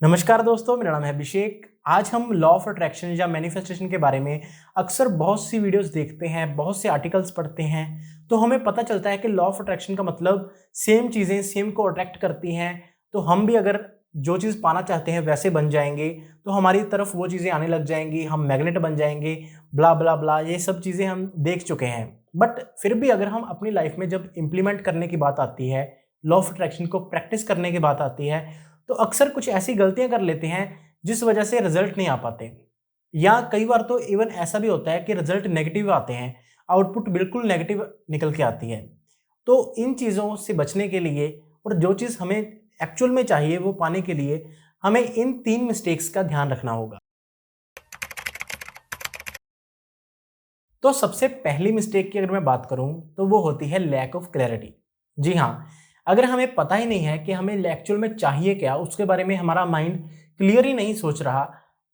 नमस्कार दोस्तों, मेरा नाम है अभिषेक। आज हम लॉ ऑफ अट्रैक्शन या मैनिफेस्टेशन के बारे में अक्सर बहुत सी वीडियोस देखते हैं, बहुत से आर्टिकल्स पढ़ते हैं, तो हमें पता चलता है कि लॉ ऑफ अट्रैक्शन का मतलब सेम चीज़ें सेम को अट्रैक्ट करती हैं। तो हम भी अगर जो चीज़ पाना चाहते हैं वैसे बन जाएंगे, तो हमारी तरफ वो चीज़ें आने लग जाएंगी, हम मैग्नेट बन जाएंगे, ब्ला ब्ला ब्ला। ये सब चीज़ें हम देख चुके हैं। बट फिर भी अगर हम अपनी लाइफ में जब इम्प्लीमेंट करने की बात आती है, लॉ ऑफ अट्रैक्शन को प्रैक्टिस करने की बात आती है, तो अक्सर कुछ ऐसी गलतियां कर लेते हैं जिस वजह से रिजल्ट नहीं आ पाते। या कई बार तो इवन ऐसा भी होता है कि रिजल्ट नेगेटिव आते हैं, आउटपुट बिल्कुल नेगेटिव निकल के आती है। तो इन चीज़ों से बचने के लिए और जो चीज़ हमें एक्चुअल में चाहिए वो पाने के लिए हमें इन 3 मिस्टेक्स का ध्यान रखना होगा। तो सबसे पहली मिस्टेक की अगर मैं बात करूं तो वो होती है लैक ऑफ क्लैरिटी। जी हाँ, अगर हमें पता ही नहीं है कि हमें एक्चुअल में चाहिए क्या, उसके बारे में हमारा माइंड क्लियर ही नहीं सोच रहा,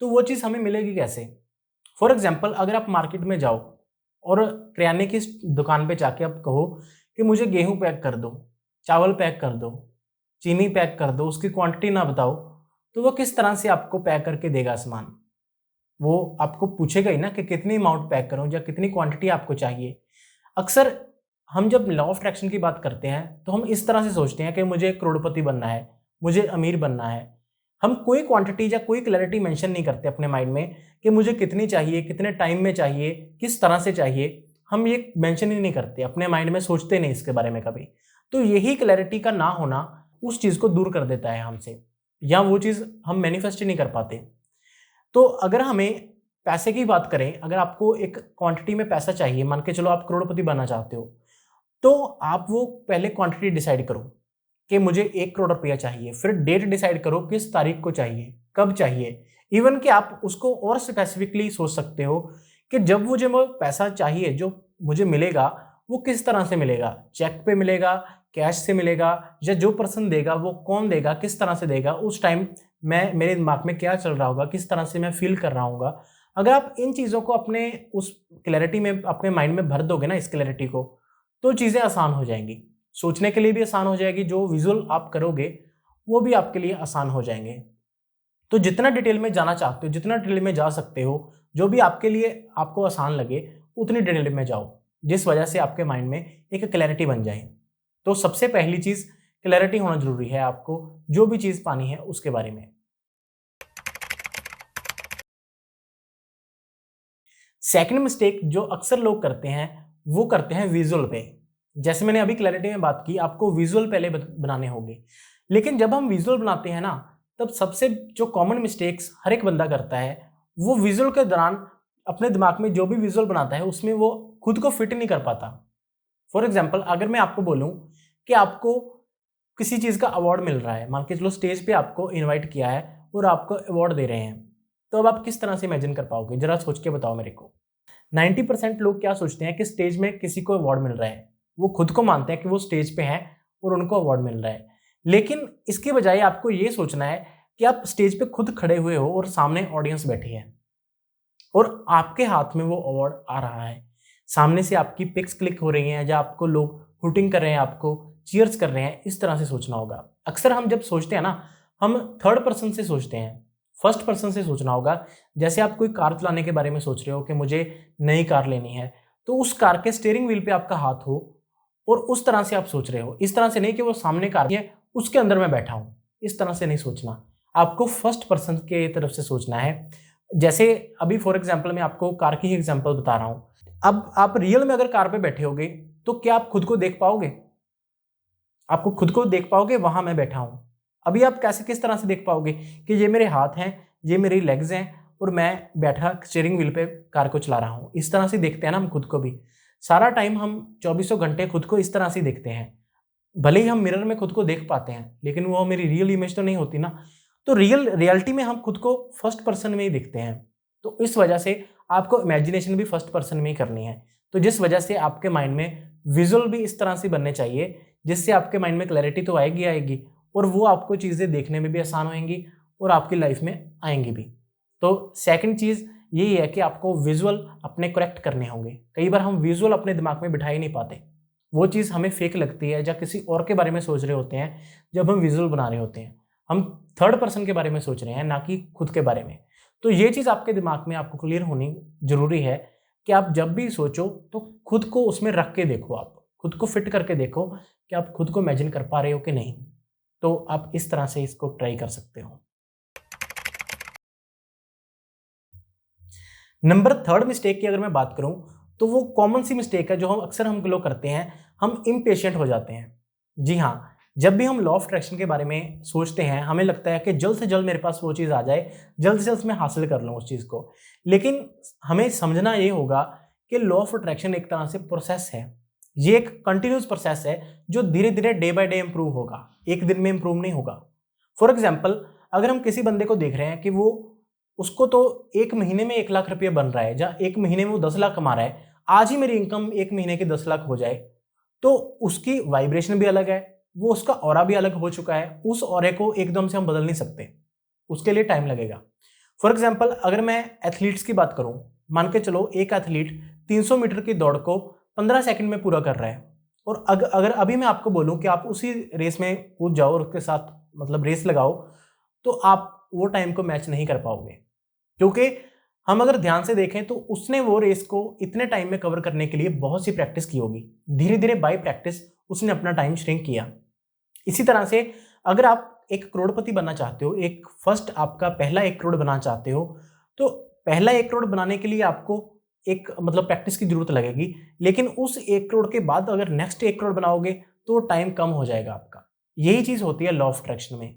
तो वो चीज़ हमें मिलेगी कैसे। फॉर एग्जाम्पल, अगर आप मार्केट में जाओ और किराने की दुकान पे जाके आप कहो कि मुझे गेहूं पैक कर दो, चावल पैक कर दो, चीनी पैक कर दो, उसकी क्वांटिटी ना बताओ, तो वो किस तरह से आपको पैक करके देगा सामान। वो आपको पूछेगा ही ना कि कितनी अमाउंट पैक करूं या कितनी क्वांटिटी आपको चाहिए। अक्सर हम जब लॉ ऑफ अट्रैक्शन की बात करते हैं तो हम इस तरह से सोचते हैं कि मुझे करोड़पति बनना है, मुझे अमीर बनना है। हम कोई क्वांटिटी या कोई क्लैरिटी मेंशन नहीं करते अपने माइंड में कि मुझे कितनी चाहिए, कितने टाइम में चाहिए, किस तरह से चाहिए। हम ये मेंशन ही नहीं करते अपने माइंड में, सोचते नहीं इसके बारे में कभी। तो यही क्लैरिटी का ना होना उस चीज़ को दूर कर देता है हमसे, या वो चीज़ हम मैनिफेस्ट ही नहीं कर पाते। तो अगर हमें पैसे की बात करें, अगर आपको एक क्वांटिटी में पैसा चाहिए, मान के चलो आप करोड़पति बनना चाहते हो, तो आप वो पहले क्वांटिटी डिसाइड करो कि मुझे 1 करोड़ रुपया चाहिए। फिर डेट डिसाइड करो किस तारीख को चाहिए, कब चाहिए। इवन कि आप उसको और स्पेसिफिकली सोच सकते हो कि जब मुझे वो पैसा चाहिए, जो मुझे मिलेगा, वो किस तरह से मिलेगा। चेक पे मिलेगा, कैश से मिलेगा, या जो पर्सन देगा वो कौन देगा, किस तरह से देगा, उस टाइम मैं मेरे दिमाग में क्या चल रहा होगा, किस तरह से मैं फील कर रहा हूँगा। अगर आप इन चीज़ों को अपने उस क्लैरिटी में, अपने माइंड में भर दोगे ना, इस क्लैरिटी को, तो चीज़ें आसान हो जाएंगी। सोचने के लिए भी आसान हो जाएगी, जो विजुअल आप करोगे वो भी आपके लिए आसान हो जाएंगे। तो जितना डिटेल में जाना चाहते हो, जितना डिटेल में जा सकते हो, जो भी आपके लिए आपको आसान लगे, उतनी डिटेल में जाओ, जिस वजह से आपके माइंड में एक क्लैरिटी बन जाए। तो सबसे पहली चीज़, क्लैरिटी होना जरूरी है आपको जो भी चीज़ पानी है उसके बारे में। सेकंड मिस्टेक जो अक्सर लोग करते हैं, वो करते हैं विजुअल पे। जैसे मैंने अभी क्लैरिटी में बात की, आपको विजुअल पहले बनाने होंगे। लेकिन जब हम विजुअल बनाते हैं ना, तब सबसे जो कॉमन मिस्टेक्स हर एक बंदा करता है, वो विजुअल के दौरान अपने दिमाग में जो भी विजुअल बनाता है उसमें वो खुद को फिट नहीं कर पाता। फॉर एग्जाम्पल, अगर मैं आपको बोलूं कि आपको किसी चीज़ का अवार्ड मिल रहा है, मान के चलो स्टेज पे आपको इनवाइट किया है और आपको अवार्ड दे रहे हैं, तो अब आप किस तरह से इमेजिन कर पाओगे, जरा सोच के बताओ मेरे को। 90% लोग क्या सोचते हैं कि स्टेज में किसी को अवार्ड मिल रहा है, वो खुद को मानते हैं कि वो स्टेज पे हैं और उनको अवार्ड मिल रहा है। लेकिन इसके बजाय आपको ये सोचना है कि आप स्टेज पे खुद खड़े हुए हो और सामने ऑडियंस बैठी है और आपके हाथ में वो अवार्ड आ रहा है। सामने से आपकी पिक्स क्लिक हो रही हैं, या आपको लोग हुटिंग कर रहे हैं, आपको चीयर्स कर रहे हैं। इस तरह से सोचना होगा। अक्सर हम जब सोचते हैं ना, हम थर्ड पर्सन से सोचते हैं, फर्स्ट पर्सन से सोचना होगा। जैसे आप कोई कार चलाने के बारे में सोच रहे हो कि मुझे नई कार लेनी है, तो उस कार के स्टीयरिंग व्हील पे आपका हाथ हो और उस तरह से आप सोच रहे हो। इस तरह से नहीं कि वो सामने कार है, उसके अंदर मैं बैठा हूं। इस तरह से नहीं सोचना, आपको फर्स्ट पर्सन के तरफ से सोचना है। जैसे अभी फॉर एग्जाम्पल मैं आपको कार की ही एग्जाम्पल बता रहा हूं। अब आप रियल में अगर कार पे बैठे होगे, तो क्या आप खुद को देख पाओगे? आपको खुद को देख पाओगे वहां मैं बैठा हूं? अभी आप कैसे, किस तरह से देख पाओगे कि ये मेरे हाथ हैं, ये मेरी लेग्स हैं और मैं बैठा स्टीयरिंग व्हील पे कार को चला रहा हूं? इस तरह से देखते हैं ना हम खुद को भी। सारा टाइम हम चौबीसों घंटे खुद को इस तरह से देखते हैं। भले ही हम मिरर में खुद को देख पाते हैं, लेकिन वो मेरी रियल इमेज तो नहीं होती ना। तो रियलिटी में हम खुद को फर्स्ट पर्सन में ही दिखते हैं। तो इस वजह से आपको इमेजिनेशन भी फर्स्ट पर्सन में ही करनी है। तो जिस वजह से आपके माइंड में विजुअल भी इस तरह से बनने चाहिए, जिससे आपके माइंड में क्लैरिटी तो आएगी आएगी, और वो आपको चीज़ें देखने में भी आसान होंगी और आपकी लाइफ में आएंगी भी। तो सेकंड चीज़ यही है कि आपको विजुअल अपने करेक्ट करने होंगे। कई बार हम विजुअल अपने दिमाग में बिठा ही नहीं पाते। वो चीज़ हमें फेक लगती है, या किसी और के बारे में सोच रहे होते हैं जब हम विजुअल बना रहे होते हैं। हम थर्ड पर्सन के बारे में सोच रहे हैं, ना कि खुद के बारे में। तो ये चीज़ आपके दिमाग में आपको क्लियर होनी जरूरी है कि आप जब भी सोचो तो खुद को उसमें रख के देखो, आप खुद को फिट करके देखो कि आप खुद को इमेजिन कर पा रहे हो कि नहीं। तो आप इस तरह से इसको ट्राई कर सकते हो। नंबर थर्ड मिस्टेक की अगर मैं बात करूं तो वो कॉमन सी मिस्टेक है जो हम लोग करते हैं, हम इम्पेशेंट हो जाते हैं। जी हाँ, जब भी हम लॉ ऑफ अट्रैक्शन के बारे में सोचते हैं हमें लगता है कि जल्द से जल्द मेरे पास वो चीज़ आ जाए, जल्द से जल्द मैं हासिल कर लूँ उस चीज़ को। लेकिन हमें समझना ये होगा कि लॉ ऑफ अट्रैक्शन एक तरह से प्रोसेस है, ये एक कंटिन्यूस प्रोसेस है जो धीरे धीरे डे बाय डे इंप्रूव होगा, एक दिन में इंप्रूव नहीं होगा। फॉर एग्जाम्पल, अगर हम किसी बंदे को देख रहे हैं कि वो उसको तो एक महीने में 1 लाख रुपये बन रहा है, या एक महीने में वो 10 लाख कमा रहा है, आज ही मेरी इनकम एक महीने के 10 लाख हो जाए, तो उसकी वाइब्रेशन भी अलग है, वो उसका ऑरा भी अलग हो चुका है। उस ऑरे को एकदम से हम बदल नहीं सकते, उसके लिए टाइम लगेगा। फॉर एग्जाम्पल, अगर मैं एथलीट्स की बात करूं, मान के चलो एक एथलीट 300 मीटर की दौड़ को 15 सेकंड में पूरा कर रहा है, और अगर अभी मैं आपको बोलूं कि आप उसी रेस में कूद जाओ और उसके साथ मतलब रेस लगाओ, तो आप वो टाइम को मैच नहीं कर पाओगे। क्योंकि हम अगर ध्यान से देखें तो उसने वो रेस को इतने टाइम में कवर करने के लिए बहुत सी प्रैक्टिस की होगी, धीरे धीरे बाय प्रैक्टिस उसने अपना टाइम श्रिंक किया। इसी तरह से अगर आप एक करोड़पति बनना चाहते हो, एक फर्स्ट आपका पहला 1 करोड़ बनाना चाहते हो, तो पहला 1 करोड़ बनाने के लिए आपको एक मतलब प्रैक्टिस की जरूरत लगेगी। लेकिन उस 1 करोड़ के बाद अगर नेक्स्ट 1 करोड़ बनाओगे तो टाइम कम हो जाएगा आपका। यही चीज होती है लॉ ऑफ अट्रैक्शन में।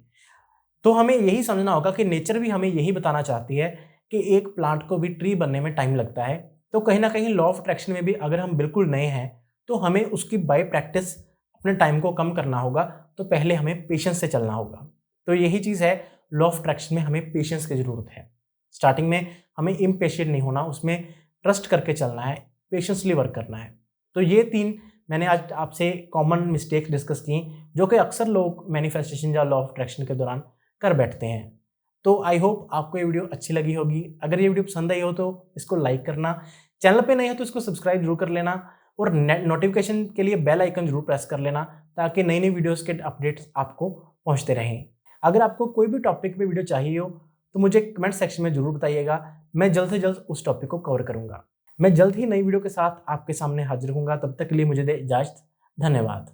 तो हमें यही समझना होगा कि नेचर भी हमें यही बताना चाहती है कि एक प्लांट को भी ट्री बनने में टाइम लगता है। तो कहीं ना कहीं लॉ ऑफ अट्रैक्शन में भी अगर हम बिल्कुल नए हैं तो हमें उसकी बाय प्रैक्टिस अपने टाइम को कम करना होगा। तो पहले हमें पेशेंस से चलना होगा। तो यही चीज़ है, लॉ ऑफ अट्रैक्शन में हमें पेशेंस की जरूरत है। स्टार्टिंग में हमें इम्पेशेंट नहीं होना, उसमें ट्रस्ट करके चलना है, पेशेंसली वर्क करना है। तो ये 3 मैंने आज आपसे कॉमन मिस्टेक्स डिस्कस की जो कि अक्सर लोग मैनिफेस्टेशन या लॉ ऑफ अट्रैक्शन के दौरान कर बैठते हैं। तो आई होप आपको ये वीडियो अच्छी लगी होगी। अगर ये वीडियो पसंद आई हो तो इसको लाइक करना, चैनल पे नए हो तो इसको सब्सक्राइब जरूर कर लेना, और नोटिफिकेशन के लिए बेल आइकन जरूर प्रेस कर लेना ताकि नई नई वीडियोस के अपडेट्स आपको पहुंचते रहें। अगर आपको कोई भी टॉपिक पे वीडियो चाहिए हो तो मुझे कमेंट सेक्शन में जरूर बताइएगा, मैं जल्द से जल्द उस टॉपिक को कवर करूंगा। मैं जल्द ही नई वीडियो के साथ आपके सामने हाजिर होऊंगा, तब तक के लिए मुझे दे इजाजत। धन्यवाद।